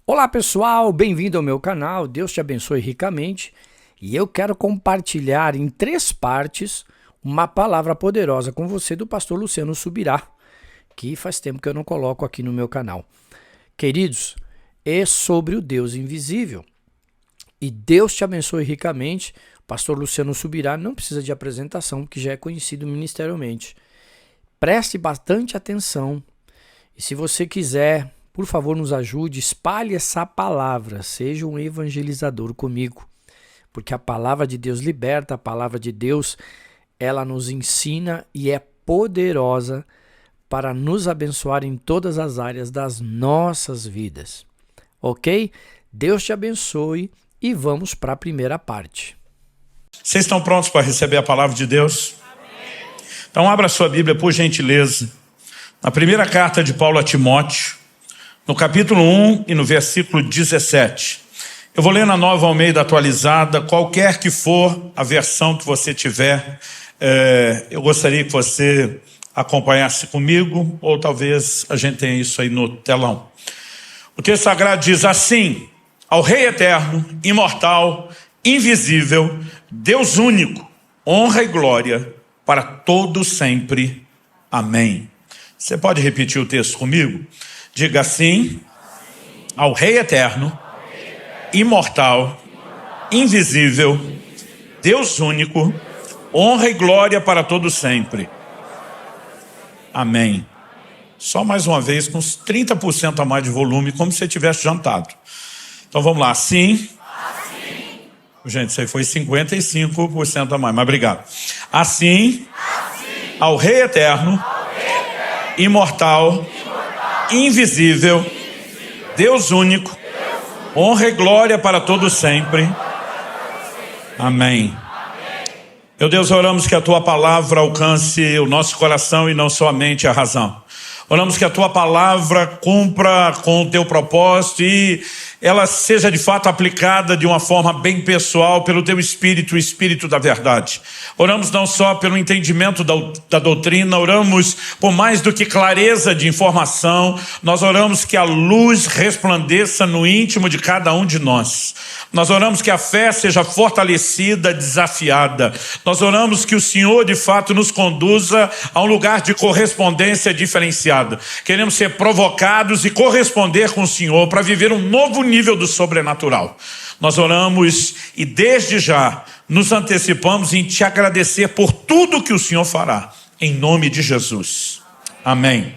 Olá pessoal, bem-vindo ao meu canal, Deus te abençoe ricamente e eu quero compartilhar em 3 partes uma palavra poderosa com você do pastor Luciano Subirá, que faz tempo que eu não coloco aqui no meu canal. Queridos, é sobre o Deus invisível e Deus te abençoe ricamente. O pastor Luciano Subirá não precisa de apresentação, porque já é conhecido ministerialmente. Preste bastante atenção e se você quiser, por favor, nos ajude, espalhe essa palavra, seja um evangelizador comigo, porque a palavra de Deus liberta, a palavra de Deus, ela nos ensina e é poderosa para nos abençoar em todas as áreas das nossas vidas, ok? Deus te abençoe e vamos para a primeira parte. Vocês estão prontos para receber a palavra de Deus? Amém. Então abra sua Bíblia, por gentileza, na primeira carta de Paulo a Timóteo, no capítulo 1 e no versículo 17. Eu vou ler na Nova Almeida Atualizada, qualquer que for a versão que você tiver. Eu gostaria que você acompanhasse comigo, ou talvez a gente tenha isso aí no telão. O texto sagrado diz assim: ao Rei eterno, imortal, invisível, Deus único, honra e glória para todo sempre. Amém. Você pode repetir o texto comigo? Diga assim: ao Rei eterno, imortal, invisível, Deus único, honra e glória para todo sempre. Amém. Só mais uma vez, com uns 30% a mais de volume, como se você tivesse jantado. Então vamos lá. Assim. Gente, isso aí foi 55% a mais, mas obrigado. Assim, ao Rei eterno, imortal, invisível, Deus único, honra e glória para todo sempre. Amém. Meu Deus, oramos que a Tua palavra alcance o nosso coração e não somente a razão. Oramos que a Tua palavra cumpra com o Teu propósito e ela seja de fato aplicada de uma forma bem pessoal pelo Teu Espírito, o Espírito da verdade. Oramos não só pelo entendimento da doutrina, oramos por mais do que clareza de informação, nós oramos que a luz resplandeça no íntimo de cada um de nós. Nós oramos que a fé seja fortalecida, desafiada. Nós oramos que o Senhor de fato nos conduza a um lugar de correspondência diferenciada. Queremos ser provocados e corresponder com o Senhor para viver um novo nível do sobrenatural. Nós oramos e desde já nos antecipamos em te agradecer por tudo que o Senhor fará, em nome de Jesus. Amém.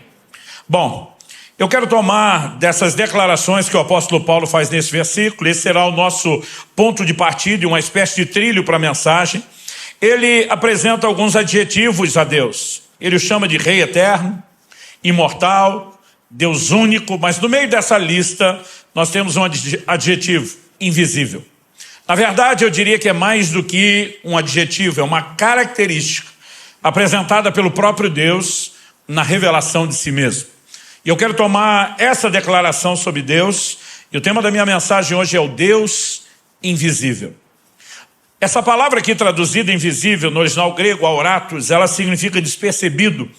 Bom, eu quero tomar dessas declarações que o apóstolo Paulo faz nesse versículo. Esse será o nosso ponto de partida e uma espécie de trilho para a mensagem. Ele apresenta alguns adjetivos a Deus. Ele o chama de Rei eterno, imortal, Deus único, mas no meio dessa lista nós temos um adjetivo: invisível. Na verdade, eu diria que é mais do que um adjetivo, é uma característica apresentada pelo próprio Deus na revelação de si mesmo. E eu quero tomar essa declaração sobre Deus, e o tema da minha mensagem hoje é o Deus invisível. Essa palavra aqui traduzida invisível, no original grego, auratos, ela significa despercebido,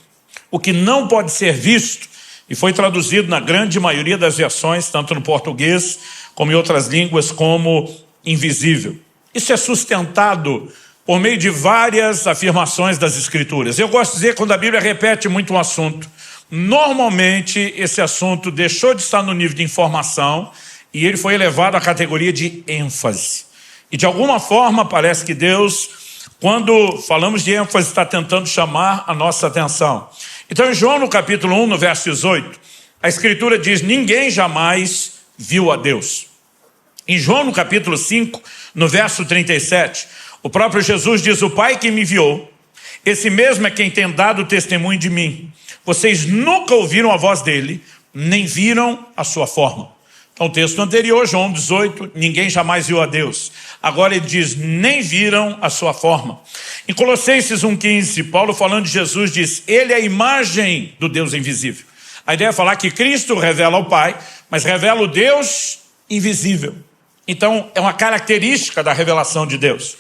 o que não pode ser visto, e foi traduzido na grande maioria das versões, tanto no português como em outras línguas, como invisível. Isso é sustentado por meio de várias afirmações das Escrituras. Eu gosto de dizer, quando a Bíblia repete muito um assunto, normalmente esse assunto deixou de estar no nível de informação e ele foi elevado à categoria de ênfase. E de alguma forma parece que Deus, quando falamos de ênfase, está tentando chamar a nossa atenção. Então em João no capítulo 1, no verso 18, a Escritura diz: ninguém jamais viu a Deus. Em João no capítulo 5, no verso 37, o próprio Jesus diz: o Pai que me enviou, esse mesmo é quem tem dado testemunho de mim. Vocês nunca ouviram a voz dele, nem viram a sua forma. Então o texto anterior, João 18, ninguém jamais viu a Deus. Agora ele diz: nem viram a sua forma. Em Colossenses 1,15, Paulo falando de Jesus diz: ele é a imagem do Deus invisível. A ideia é falar que Cristo revela o Pai, mas revela o Deus invisível. Então é uma característica da revelação de Deus.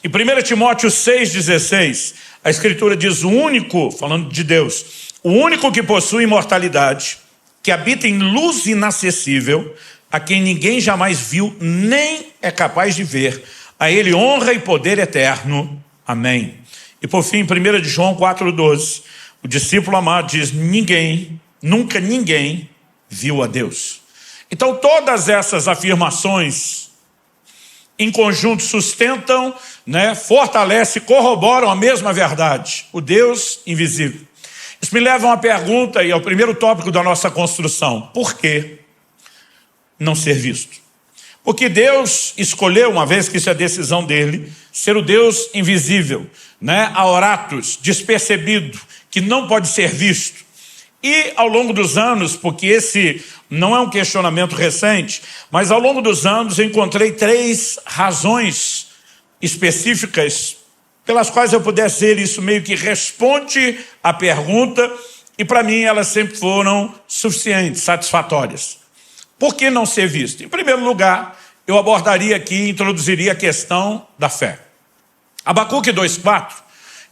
Em 1 Timóteo 6,16, a Escritura diz: o único, falando de Deus, o único que possui imortalidade, que habita em luz inacessível, a quem ninguém jamais viu, nem é capaz de ver. A ele honra e poder eterno. Amém. E por fim, 1 de João 4,12, o discípulo amado diz: ninguém, nunca ninguém viu a Deus. Então todas essas afirmações em conjunto sustentam, fortalecem, corroboram a mesma verdade, o Deus invisível. Isso me leva a uma pergunta, e é o primeiro tópico da nossa construção: por que não ser visto? Porque Deus escolheu, uma vez que isso é decisão dele, ser o Deus invisível, aoratos, despercebido, que não pode ser visto. E ao longo dos anos, porque esse não é um questionamento recente, mas ao longo dos anos eu encontrei 3 razões específicas pelas quais eu pudesse dizer isso meio que responde à pergunta, e para mim elas sempre foram suficientes, satisfatórias. Por que não ser visto? Em primeiro lugar, eu abordaria aqui, introduziria a questão da fé. Abacuque 2,4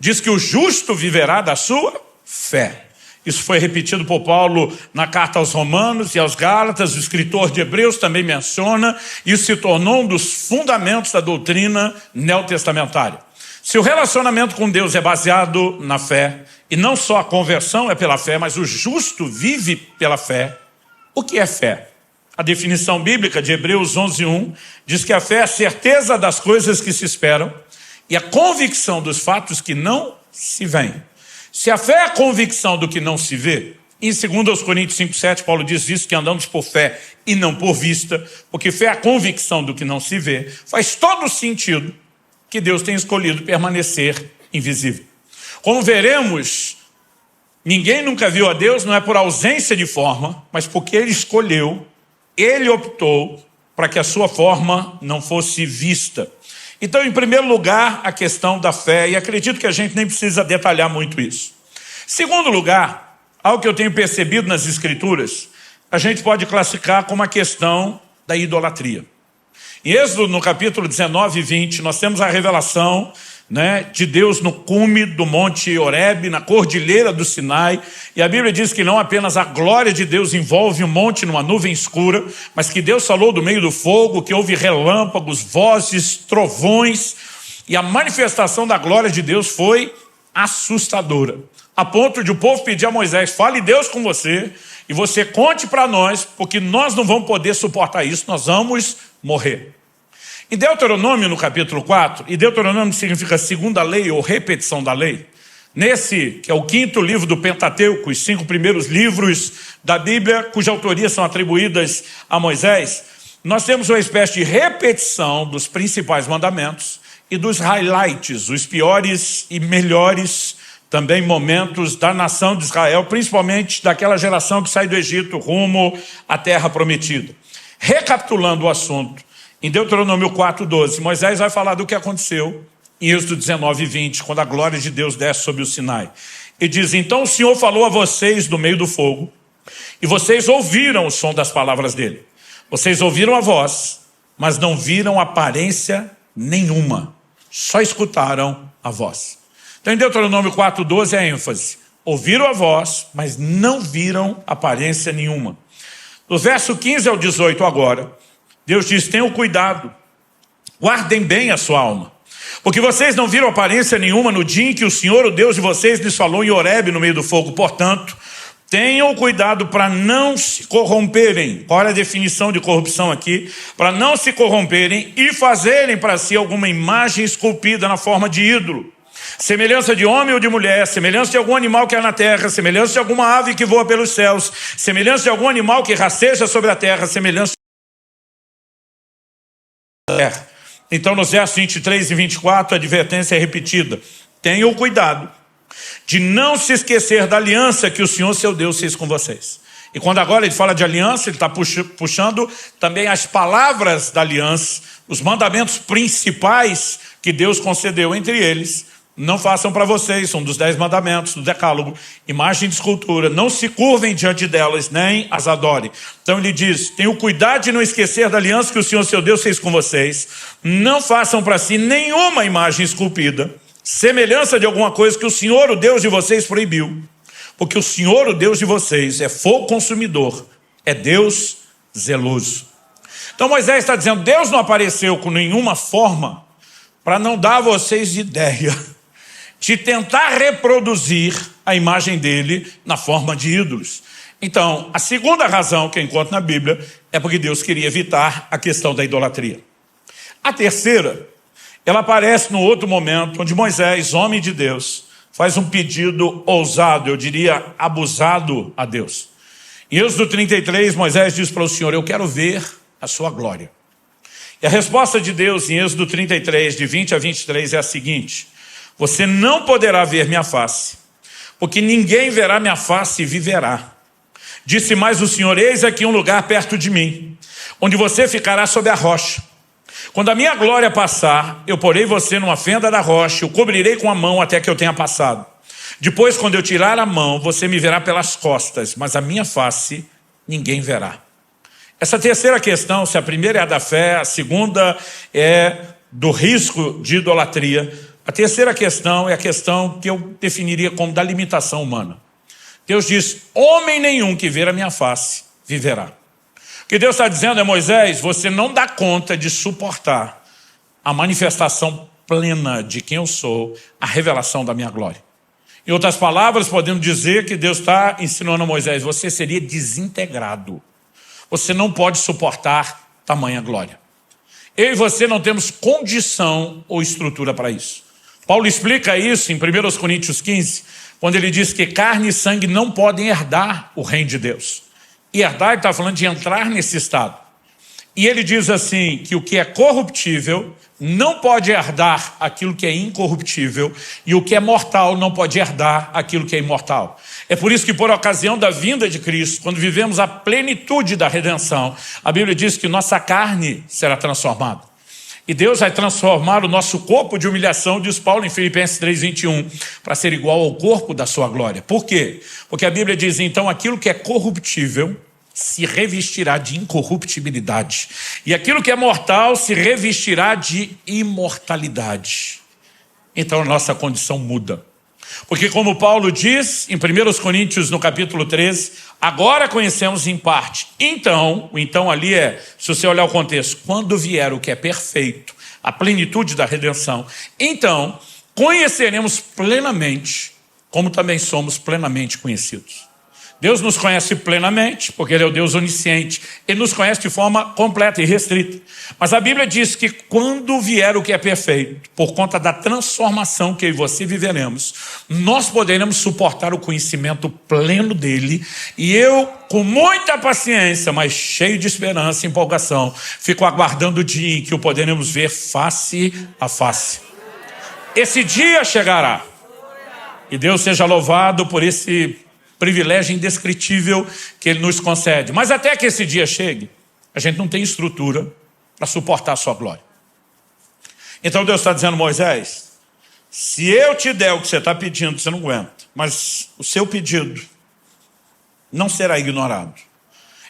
diz que o justo viverá da sua fé. Isso foi repetido por Paulo na carta aos Romanos e aos Gálatas. O escritor de Hebreus também menciona. Isso se tornou um dos fundamentos da doutrina neotestamentária. Se o relacionamento com Deus é baseado na fé, e não só a conversão é pela fé, mas o justo vive pela fé, o que é fé? A definição bíblica de Hebreus 11:1 diz que a fé é a certeza das coisas que se esperam e a convicção dos fatos que não se veem. Se a fé é a convicção do que não se vê, em 2 Coríntios 5,7, Paulo diz isso, que andamos por fé e não por vista, porque fé é a convicção do que não se vê, faz todo sentido que Deus tem escolhido permanecer invisível. Como veremos, ninguém nunca viu a Deus, não é por ausência de forma, mas porque Ele escolheu, Ele optou para que a sua forma não fosse vista. Então, em primeiro lugar, a questão da fé, e acredito que a gente nem precisa detalhar muito isso. Segundo lugar, algo que eu tenho percebido nas Escrituras, a gente pode classificar como a questão da idolatria. Em Êxodo, no capítulo 19 e 20, nós temos a revelação de Deus no cume do monte Horebe, na cordilheira do Sinai, e a Bíblia diz que não apenas a glória de Deus envolve o monte numa nuvem escura, mas que Deus falou do meio do fogo, que houve relâmpagos, vozes, trovões, e a manifestação da glória de Deus foi assustadora, a ponto de o povo pedir a Moisés: fale Deus com você, e você conte para nós, porque nós não vamos poder suportar isso, nós vamos morrer. Em Deuteronômio, no capítulo 4, e Deuteronômio significa segunda lei ou repetição da lei, nesse, que é o 5º livro do Pentateuco, os 5 primeiros livros da Bíblia, cuja autoria são atribuídas a Moisés, nós temos uma espécie de repetição dos principais mandamentos e dos highlights, os piores e melhores também momentos da nação de Israel, principalmente daquela geração que sai do Egito rumo à terra prometida. Recapitulando o assunto, em Deuteronômio 4,12, Moisés vai falar do que aconteceu em Êxodo 19 e 20, quando a glória de Deus desce sobre o Sinai. E diz: então o Senhor falou a vocês do meio do fogo, e vocês ouviram o som das palavras dele. Vocês ouviram a voz, mas não viram aparência nenhuma. Só escutaram a voz. Então em Deuteronômio 4,12 é a ênfase. Ouviram a voz, mas não viram aparência nenhuma. Do verso 15 ao 18 agora, Deus diz: tenham cuidado, guardem bem a sua alma, porque vocês não viram aparência nenhuma no dia em que o Senhor, o Deus de vocês, lhes falou em Horebe, no meio do fogo. Portanto, tenham cuidado para não se corromperem. Olha a definição de corrupção aqui: para não se corromperem e fazerem para si alguma imagem esculpida na forma de ídolo, semelhança de homem ou de mulher, semelhança de algum animal que há na terra, semelhança de alguma ave que voa pelos céus, semelhança de algum animal que rasteja sobre a terra, semelhança da terra. Então, nos versos 23 e 24, a advertência é repetida: tenham cuidado de não se esquecer da aliança que o Senhor, seu Deus, fez com vocês. E quando agora ele fala de aliança, ele está puxando também as palavras da aliança, os mandamentos principais que Deus concedeu, entre eles: não façam para vocês, são dos 10 mandamentos do decálogo, imagem de escultura, não se curvem diante delas, nem as adorem. Então ele diz: tenham cuidado de não esquecer da aliança que o Senhor, seu Deus, fez com vocês. Não façam para si nenhuma imagem esculpida, semelhança de alguma coisa que o Senhor, o Deus de vocês, proibiu. Porque o Senhor, o Deus de vocês, é fogo consumidor, é Deus zeloso. Então Moisés está dizendo, Deus não apareceu com nenhuma forma para não dar a vocês ideia de tentar reproduzir a imagem dele na forma de ídolos. Então, a segunda razão que eu encontro na Bíblia é porque Deus queria evitar a questão da idolatria. A terceira, ela aparece no outro momento, onde Moisés, homem de Deus, faz um pedido ousado, eu diria abusado a Deus. Em Êxodo 33, Moisés diz para o Senhor, eu quero ver a sua glória. E a resposta de Deus em Êxodo 33, de 20 a 23, é a seguinte, você não poderá ver minha face, porque ninguém verá minha face e viverá. Disse mais o Senhor, eis aqui um lugar perto de mim, onde você ficará sob a rocha. Quando a minha glória passar, eu porei você numa fenda da rocha, eu cobrirei com a mão até que eu tenha passado. Depois, quando eu tirar a mão, você me verá pelas costas, mas a minha face ninguém verá. Essa terceira questão, se a primeira é a da fé, a segunda é do risco de idolatria, a terceira questão é a questão que eu definiria como da limitação humana. Deus diz, homem nenhum que ver a minha face, viverá. O que Deus está dizendo é, Moisés, você não dá conta de suportar a manifestação plena de quem eu sou, a revelação da minha glória. Em outras palavras, podemos dizer que Deus está ensinando a Moisés, você seria desintegrado. Você não pode suportar tamanha glória. Eu e você não temos condição ou estrutura para isso. Paulo explica isso em 1 Coríntios 15, quando ele diz que carne e sangue não podem herdar o reino de Deus. E herdar, ele está falando de entrar nesse estado. E ele diz assim, que o que é corruptível não pode herdar aquilo que é incorruptível, e o que é mortal não pode herdar aquilo que é imortal. É por isso que, por ocasião da vinda de Cristo, quando vivemos a plenitude da redenção, a Bíblia diz que nossa carne será transformada. E Deus vai transformar o nosso corpo de humilhação, diz Paulo em Filipenses 3:21, para ser igual ao corpo da sua glória. Por quê? Porque a Bíblia diz, então, aquilo que é corruptível se revestirá de incorruptibilidade. E aquilo que é mortal se revestirá de imortalidade. Então a nossa condição muda. Porque como Paulo diz em 1 Coríntios, no capítulo 13, agora conhecemos em parte. Então, o então ali é, se você olhar o contexto, quando vier o que é perfeito, a plenitude da redenção, então conheceremos plenamente, como também somos plenamente conhecidos. Deus nos conhece plenamente, porque Ele é o Deus onisciente. Ele nos conhece de forma completa e restrita. Mas a Bíblia diz que quando vier o que é perfeito, por conta da transformação que eu e você viveremos, nós poderemos suportar o conhecimento pleno dEle. E eu, com muita paciência, mas cheio de esperança e empolgação, fico aguardando o dia em que o poderemos ver face a face. Esse dia chegará. E Deus seja louvado por esse privilégio indescritível que Ele nos concede. Mas até que esse dia chegue, a gente não tem estrutura para suportar a sua glória. Então Deus está dizendo, Moisés, se eu te der o que você está pedindo, você não aguenta. Mas o seu pedido não será ignorado.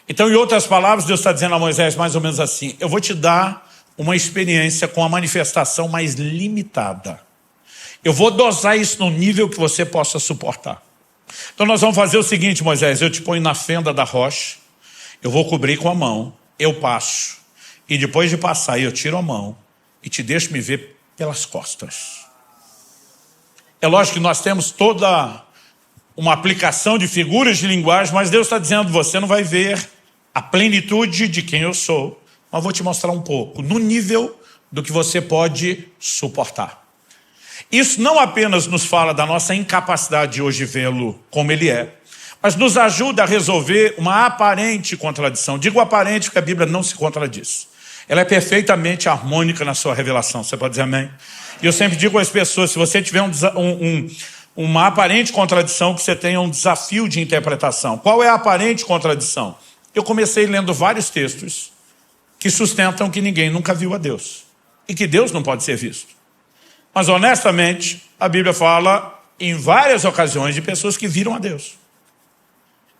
Então, em outras palavras, Deus está dizendo a Moisés mais ou menos assim, eu vou te dar uma experiência com a manifestação mais limitada. Eu vou dosar isso no nível que você possa suportar. Então nós vamos fazer o seguinte, Moisés, eu te ponho na fenda da rocha, eu vou cobrir com a mão, eu passo, e depois de passar eu tiro a mão e te deixo me ver pelas costas. É lógico que nós temos toda uma aplicação de figuras de linguagem, mas Deus está dizendo, você não vai ver a plenitude de quem eu sou, mas vou te mostrar um pouco, no nível do que você pode suportar. Isso não apenas nos fala da nossa incapacidade de hoje vê-lo como ele é, mas nos ajuda a resolver uma aparente contradição. Digo aparente porque a Bíblia não se contradiz. Ela é perfeitamente harmônica na sua revelação. Você pode dizer amém? E eu sempre digo às pessoas, se você tiver uma aparente contradição, que você tenha um desafio de interpretação. Qual é a aparente contradição? Eu comecei lendo vários textos que sustentam que ninguém nunca viu a Deus. E que Deus não pode ser visto. Mas, honestamente, a Bíblia fala em várias ocasiões de pessoas que viram a Deus.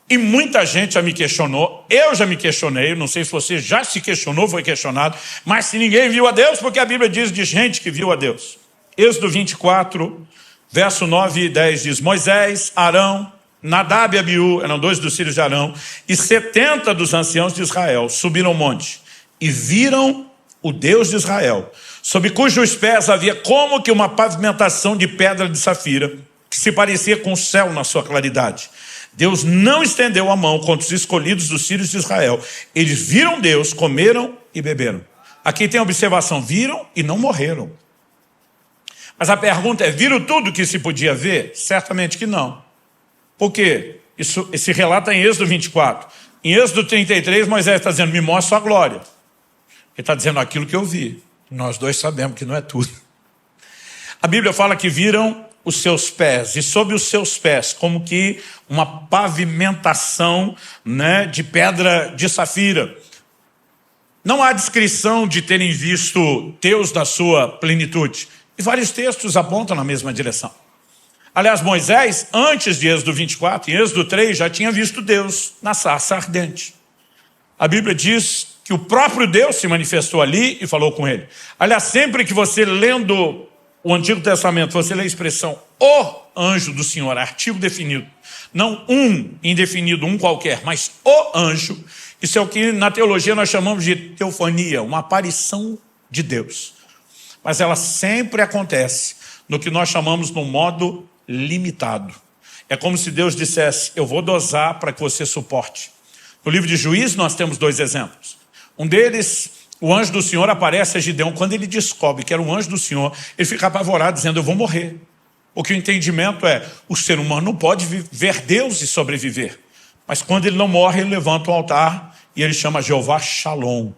E muita gente já me questionou, eu já me questionei, não sei se você já se questionou, foi questionado, mas se ninguém viu a Deus, porque a Bíblia diz de gente que viu a Deus. Êxodo 24, verso 9 e 10 diz, Moisés, Arão, Nadab e Abiú, eram 2 dos filhos de Arão, e 70 dos anciãos de Israel subiram ao monte. e viram o Deus de Israel, sob cujos pés havia como que uma pavimentação de pedra de safira, que se parecia com o céu na sua claridade. Deus não estendeu a mão contra os escolhidos dos filhos de Israel. Eles viram Deus, comeram e beberam. Aqui tem a observação, viram e não morreram. Mas a pergunta é, viram tudo que se podia ver? Certamente que não. Por quê? Esse relato é em Êxodo 24. Em Êxodo 33, Moisés está dizendo, me mostra sua glória. Ele está dizendo aquilo que eu vi. Nós dois sabemos que não é tudo. A Bíblia fala que viram os seus pés, e sob os seus pés, como que uma pavimentação, né, de pedra de safira. Não há descrição de terem visto Deus na sua plenitude. E vários textos apontam na mesma direção. Aliás, Moisés, antes de Êxodo 24, em Êxodo 3, já tinha visto Deus na sarça ardente. A Bíblia diz que o próprio Deus se manifestou ali e falou com ele. Aliás, sempre que você lendo o Antigo Testamento, você lê a expressão o anjo do Senhor, artigo definido. Não um indefinido, um qualquer, mas o anjo. Isso é o que na teologia nós chamamos de teofania, uma aparição de Deus. Mas ela sempre acontece no que nós chamamos no modo limitado. É como se Deus dissesse, eu vou dosar para que você suporte. No livro de Juízes nós temos dois exemplos. Um deles, o anjo do Senhor aparece a Gideão. Quando ele descobre que era um anjo do Senhor, ele fica apavorado, dizendo, eu vou morrer. Porque o entendimento é, o ser humano não pode ver Deus e sobreviver. Mas quando ele não morre, ele levanta um altar e ele chama Jeová Shalom.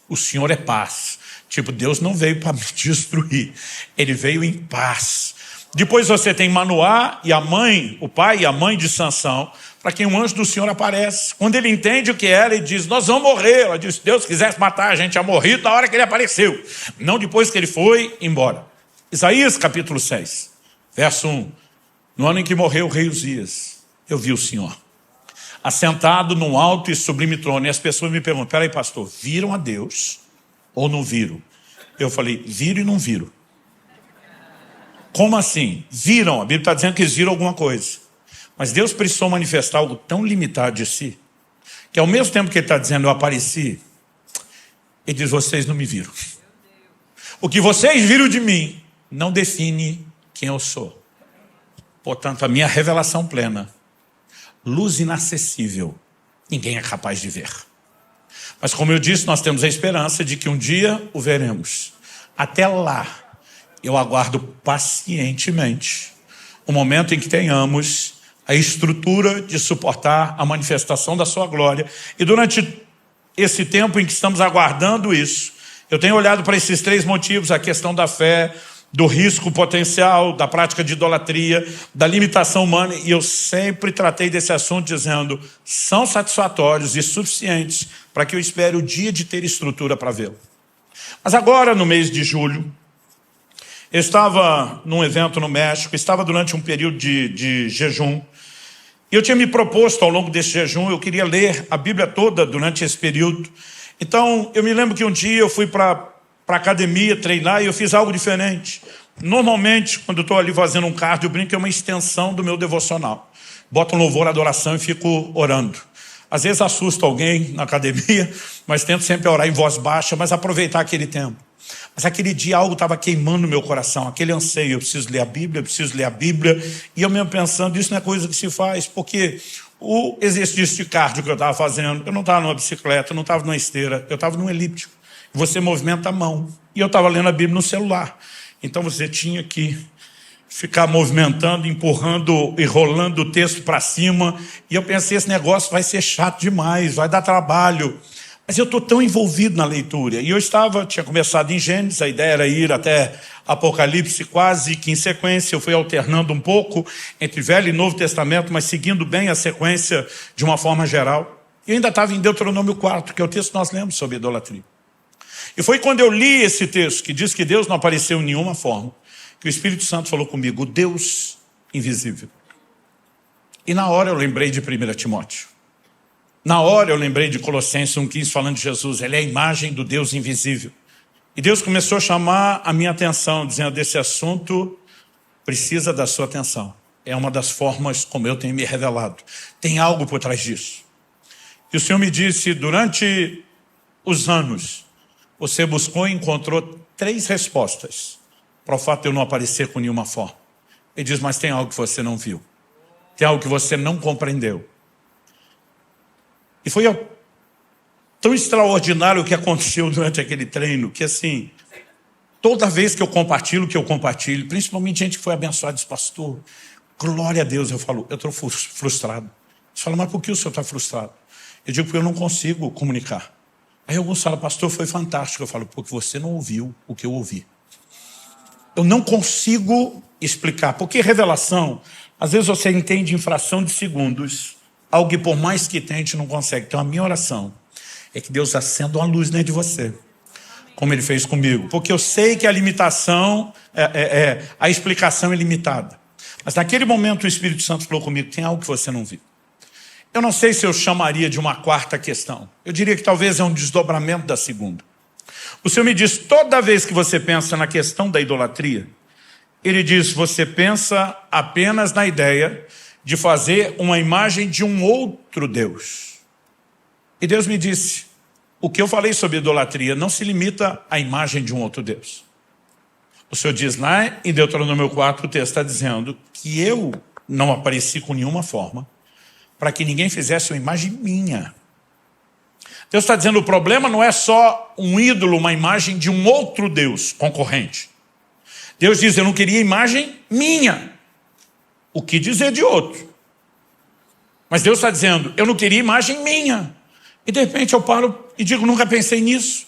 O Senhor é paz. Tipo, Deus não veio para me destruir. Ele veio em paz. Depois você tem Manoá e a mãe, o pai e a mãe de Sansão, para quem um anjo do Senhor aparece. Quando ele entende o que era, ele diz, nós vamos morrer. Ela diz, se Deus quisesse matar, a gente tinha morrido na hora que ele apareceu. Não depois que ele foi embora. Isaías capítulo 6, verso 1. No ano em que morreu o rei Uzias, eu vi o Senhor assentado num alto e sublime trono. E as pessoas me perguntam, peraí pastor, viram a Deus ou não viram? Eu falei, viram e não viram. Como assim? Viram, a Bíblia está dizendo que eles viram alguma coisa. Mas Deus precisou manifestar algo tão limitado de si, que ao mesmo tempo que ele está dizendo, eu apareci, ele diz, vocês não me viram. O que vocês viram de mim não define quem eu sou. Portanto, a minha revelação plena, luz inacessível, ninguém é capaz de ver. Mas como eu disse, nós temos a esperança de que um dia o veremos. Até lá, eu aguardo pacientemente o momento em que tenhamos a estrutura de suportar a manifestação da sua glória. E durante esse tempo em que estamos aguardando isso, eu tenho olhado para esses três motivos, a questão da fé, do risco potencial, da prática de idolatria, da limitação humana, e eu sempre tratei desse assunto dizendo, são satisfatórios e suficientes para que eu espere o dia de ter estrutura para vê-lo. Mas agora, no mês de julho, eu estava num evento no México, estava durante um período de jejum, e eu tinha me proposto ao longo desse jejum, eu queria ler a Bíblia toda durante esse período. Então, eu me lembro que um dia eu fui para a academia treinar e eu fiz algo diferente. Normalmente, quando eu estou ali fazendo um cardio, eu brinco que é uma extensão do meu devocional. Boto um louvor, adoração e fico orando. Às vezes assusto alguém na academia, mas tento sempre orar em voz baixa, mas aproveitar aquele tempo. Mas aquele dia algo estava queimando no meu coração, aquele anseio, eu preciso ler a Bíblia, eu preciso ler a Bíblia. E eu mesmo pensando, isso não é coisa que se faz, porque o exercício de cardio que eu estava fazendo, eu não estava numa bicicleta, eu não estava numa esteira, eu estava num elíptico. Você movimenta a mão. E eu estava lendo a Bíblia no celular. Então você tinha que ficar movimentando, empurrando e rolando o texto para cima. E eu pensei, esse negócio vai ser chato demais, vai dar trabalho. Mas eu estou tão envolvido na leitura. E eu tinha começado em Gênesis, a ideia era ir até Apocalipse quase que em sequência. Eu fui alternando um pouco entre Velho e Novo Testamento, mas seguindo bem a sequência de uma forma geral. E eu ainda estava em Deuteronômio 4, que é o texto que nós lemos sobre idolatria. E foi quando eu li esse texto, que diz que Deus não apareceu em nenhuma forma, que o Espírito Santo falou comigo, o Deus invisível. E na hora eu lembrei de 1 Timóteo. Na hora eu lembrei de Colossenses 1,15 falando de Jesus, ele é a imagem do Deus invisível. E Deus começou a chamar a minha atenção, dizendo, esse assunto precisa da sua atenção. É uma das formas como eu tenho me revelado. Tem algo por trás disso. E o Senhor me disse, durante os anos, você buscou e encontrou 3 respostas para o fato de eu não aparecer com nenhuma forma. Ele diz, mas tem algo que você não viu. Tem algo que você não compreendeu. E foi tão extraordinário o que aconteceu durante aquele treino, que assim, toda vez que eu compartilho o que eu compartilho, principalmente gente que foi abençoada, diz, pastor, glória a Deus, eu falo, eu estou frustrado. Você fala, mas por que o senhor está frustrado? Eu digo, porque eu não consigo comunicar. Aí alguns falam, pastor, foi fantástico. Eu falo, porque você não ouviu o que eu ouvi. Eu não consigo explicar, porque revelação, às vezes você entende em fração de segundos, algo que por mais que tente não consegue. Então a minha oração é que Deus acenda uma luz dentro de você, como Ele fez comigo. Porque eu sei que a limitação, a explicação é limitada. Mas naquele momento o Espírito Santo falou comigo, tem algo que você não viu. Eu não sei se eu chamaria de uma 4ª questão. Eu diria que talvez é um desdobramento da 2ª. O Senhor me diz, toda vez que você pensa na questão da idolatria, Ele diz, você pensa apenas na ideia de fazer uma imagem de um outro Deus. E Deus me disse, o que eu falei sobre idolatria não se limita à imagem de um outro Deus. O Senhor diz lá em Deuteronômio 4, o texto está dizendo que eu não apareci com nenhuma forma para que ninguém fizesse uma imagem minha. Deus está dizendo, o problema não é só um ídolo, uma imagem de um outro Deus concorrente. Deus diz, eu não queria imagem minha. O que dizer de outro? Mas Deus está dizendo, eu não queria imagem minha. E de repente eu paro e digo, nunca pensei nisso.